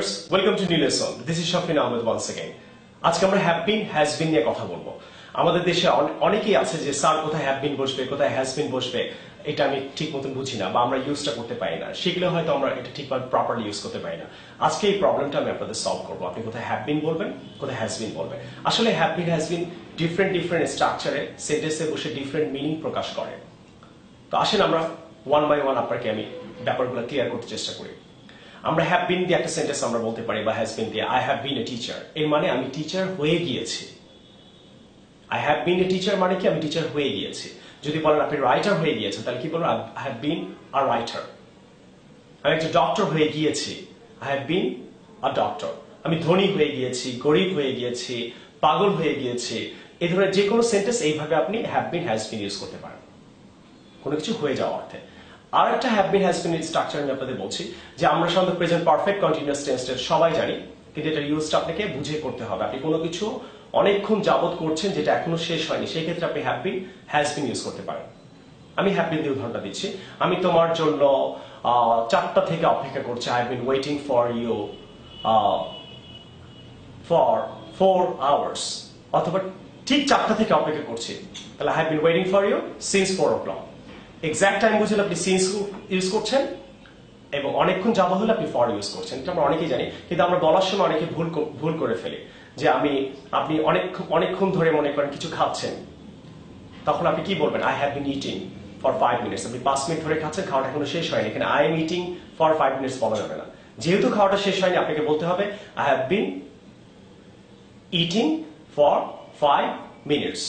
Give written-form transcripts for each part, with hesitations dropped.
Viewers, welcome to new lesson. This is Shafin Ahmed once again. আজকে আমরা have been has বিন নিয়ে কথা বলবো। আমাদের দেশে অনেকেই আছে যে স্যার কোথায় হ্যাভ বিন বসবে, কোথায় হ্যাজ বিন বসবে, এটা আমি ঠিক মতন বুঝি না বা আমরা ইউজটা করতে পারি না। সেগুলো হয়তো আমরা এটা ঠিকভাবে প্রপারলি ইউজ করতে পারি না। আজকে এই প্রবলেমটা আমি আপনাদের সলভ করবো। আপনি কোথায় হ্যাভ বিন বলবেন, কোথায় হ্যাজ বিন বলবেন। আসলে have been has been different স্ট্রাকচারে সেন্টেন্সে বসে ডিফারেন্ট মিনিং প্রকাশ করে। তো আসেন আমরা ওয়ান বাই ওয়ান আপনাকে আমি ব্যাপারগুলো ক্লিয়ার করতে চেষ্টা করি। আমরা হ্যাভ বিন দিয়ে একটা সেন্টেন্স আমরা বলতে পারি বা হ্যাজ বিন দিয়ে I have been a teacher, এর মানে আমি টিচার হয়ে গিয়েছি। I have been a teacher মানে কি আমি টিচার হয়ে গিয়েছি। যদি বলেন আপনি রাইটার হয়ে গিয়েছেন তাহলে কি বলবেন I have bin a writer. আমি একটা ডক্টর হয়ে গিয়েছি, I have bin a doctor. আমি ধনী হয়ে গিয়েছি, গরিব হয়ে গিয়েছি, পাগল হয়ে গিয়েছি, এই ধরনের যে কোনো সেন্টেন্স এইভাবে আপনি have been has bin use করতে পারেন কোনো কিছু হয়ে যাওয়া অর্থে। আর একটা have been has bin structure আমি আপনাদের বলছি যে আমরা সাধারণত প্রেজেন্ট পারফেক্ট কন্টিনিউয়াস টেন্সের সবাই জানি, কিন্তু এটা ইউজটা আপনাকে বুঝে করতে হবে। আপনি কোনো কিছু অনেকক্ষণ যাবত করছেন যেটা এখনো শেষ হয়নি, সেই ক্ষেত্রে আপনি have been has bin use করতে পারেন। আমি হ্যাভ বিন দিয়ে উদাহরণটা দিচ্ছি। আমি তোমার জন্য 4টা থেকে অপেক্ষা করছি, I have been waiting for you for 4 hours. অথবা ঠিক 4টা থেকে অপেক্ষা করছি, তাহলে I have been waiting for you since 4 o'clock। Exact time বুঝলে আপনি সিন্স ইউজ করছেন এবং অনেকক্ষণ যাওয়া হলে আপনি ফর ইউজ করছেন। এটা আমরা অনেকেই জানি, কিন্তু আমরা বলার সময় অনেকে ভুল করে ফেলি। যে আপনি অনেকক্ষণ ধরে মনে করেন কিছু খাচ্ছেন, তখন আপনি কি বলবেন I have been eating for 5 minutes. আপনি 5 মিনিট ধরে খাচ্ছেন, খাওয়াটা এখনো শেষ হয়নি, এখানে I am eating for 5 minutes বলা যাবে না। যেহেতু খাওয়াটা শেষ হয়নি আপনাকে বলতে হবে I have been eating for 5 minutes.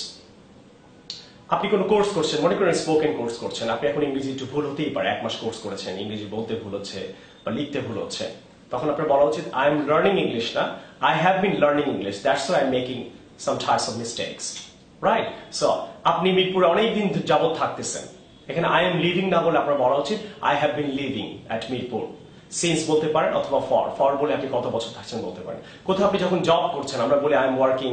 আপনি কোনো কোর্স করছেন, মনে করেন স্পোকেন কোর্স করছেন, আপনি এখন ইংরেজি একটু ভুল হতেই পারে, 1 মাস কোর্স করেছেন, ইংরেজি বলতে ভুল হচ্ছে বা লিখতে ভুল হচ্ছে, তখন আপনার বলা উচিত আই এম লার্নিং ইংলিশ না, I have been learning English, that's why I am making some types of mistakes, right? So আপনি মিরপুরে অনেকদিন যাবত থাকতেছেন, এখানে আই এম লিভিং না বলে আপনার বলা উচিত I have been leaving at Mirpur. Since বলতে পারেন অথবা ফর বলে আপনি কত বছর থাকছেন বলতে পারেন। কোথাও আপনি যখন জব করছেন আমরা বলি আই এম ওয়ার্কিং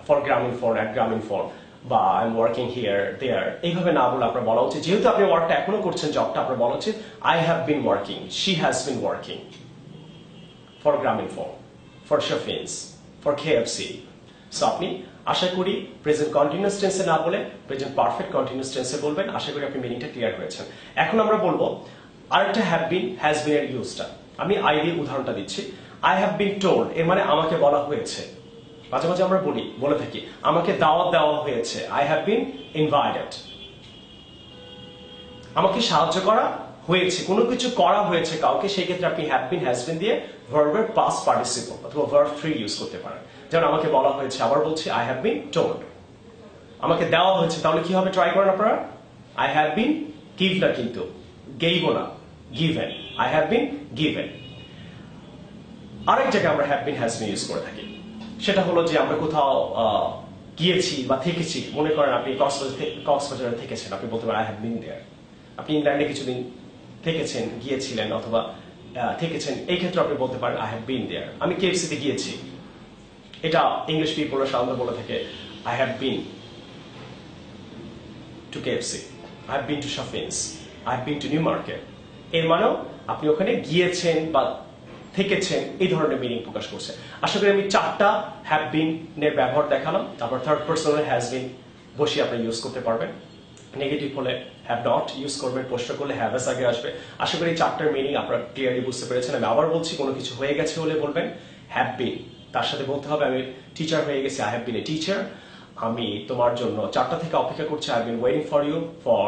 ফর গ্রামীণ ফোন অ্যাট গ্রামীণ ফোন বা I am working here there, এইভাবে না বলে আপনার বলা উচিত যেহেতু আপনি ওয়ার্কটা এখনো করছেন, জবটা আপনার বলা উচিত I have been working, she has been working for গ্রামীণ phone, for Shafins, for KFC. So আপনি আশা করি প্রেজেন্ট কন্টিনিউয়াস টেন্সে না বলে প্রেজেন্ট পারফেক্ট কন্টিনিউয়াস টেন্সে বলবেন। আশা করি আপনি মিনিংটা ক্লিয়ার হয়েছেন। এখন আমরা বলবো আরেকটা হ্যাভ বিন হ্যাজ বিন এর ইউজটা। আমি আই দিয়ে উদাহরণটা দিচ্ছি। আই হ্যাভ বিন টোল্ড, এর মানে আমাকে বলা হয়েছে। মাঝে মাঝে আমরা বলে থাকি আমাকে দাওয়াত দেওয়া হয়েছে, আই হ্যাভ বিন ইনভাইটেড। আমাকে সাহায্য করা হয়েছে, কোনো কিছু করা হয়েছে কাউকে, সেই ক্ষেত্রে আপনি হ্যাভ বিন হ্যাজ বিন দিয়ে ভার্বের পাস্ট পার্টিসিপল অথবা ভার্ব 3 ইউজ করতে পারেন। যেমন আমাকে বলা হয়েছে, আবার বলছি আই হ্যাভ বিন টোল্ড। আমাকে দেওয়া হয়েছে, তাহলে কি হবে ট্রাই করেন আপনারা, আই হ্যাভ বিন গিভ না, কিন্তু গেইব না, given, I have been given. আরেক জায়গায় আমরা have been has bin use করে থাকি, সেটা হলো যে আমরা কোথাও গিয়েছি বা থেকেছি। মনে করেন আপনি কক্সবাজারে থেকেছেন, আপনি বলতে পারেন আই হ্যাভ বিন দেয়ার। আপনি ইংল্যান্ডে কিছুদিন থেকেছেন, গিয়েছিলেন অথবা থেকেছেন, এই ক্ষেত্রে আপনি বলতে পারেন আই হ্যাভ বিন দেয়ার। আমি কেএফসিতে গিয়েছি, এটা ইংলিশ পিপলরা সাধারণত বলে থাকে I have been to KFC, I have been to Shafins, I have been to new market. এর মানেও আপনি ওখানে গিয়েছেন বা থেকেছেন, এই ধরনের মিনিং প্রকাশ করছে। আশা করি আমি 4টা হ্যাভ বিন এর ব্যবহার দেখালাম। তারপর থার্ড পারসনে হ্যাজ বিন বসিয়ে আপনি ইউজ করতে পারবেন। নেগেটিভ হলে হ্যাভ নট ইউজ করবেন, প্রশ্ন করলে হ্যাভ এস আগে আসবে। আশা করি 4টার মিনিং আপনারা ক্লিয়ারলি বুঝতে পেরেছেন। আমি আবার বলছি, কোনো কিছু হয়ে গেছে হলে বলবেন হ্যাভ বিন, তার সাথে বলতে হবে আমি টিচার হয়ে গেছি, I have been a teacher. আমি তোমার জন্য 4টা থেকে অপেক্ষা করছি, I have been waiting for you for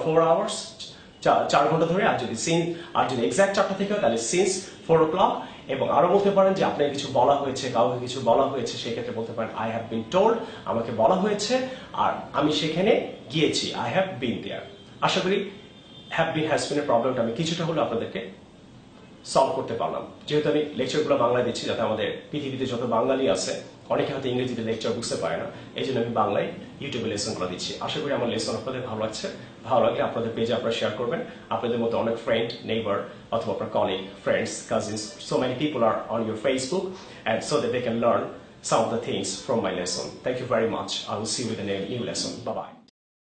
4 hours, 4 ঘন্টা ধরে। আর যদি এক্সাক্ট 4টা থেকে হয় তাহলে সিন্স 4 o'clock। এবং আরো বলতে পারেন যে আপনাকে কিছু বলা হয়েছে, কাউকে কিছু বলা হয়েছে, সেই ক্ষেত্রে বলতে পারেন আই হ্যাভ বিন টোল্ড, আমাকে বলা হয়েছে আর আমি সেখানে গিয়েছি, আই হ্যাভ বিন দেয়ার। আশা করি হ্যাভ বিন হ্যাজ বিন এর প্রবলেমটা আমি কিছুটা হলেও আপনাদেরকে সলভ করতে পারলাম। যেহেতু আমি লেকচারগুলো বাংলায় দিচ্ছি, যাতে আমাদের পৃথিবীতে যত বাঙালি আছে অনেকে হয়তো ইংরেজিতে লেকচার বুঝতে পারে না, এই জন্য আমি বাংলায় ইউটিউবে লেসনগুলো দিচ্ছি। আশা করি আমার লেসন আপনাদের ভালো লাগছে। ভালো লাগলে আপনাদের পেজে আপনারা শেয়ার করবেন। আপনাদের মতো অনেক ফ্রেন্ড, নেইবার অথবা আপনার colleague, friends, cousins, so many people are on your Facebook, and so that they can learn some of the things from my lesson. Thank you very much. I will see you with a new lesson. Bye bye.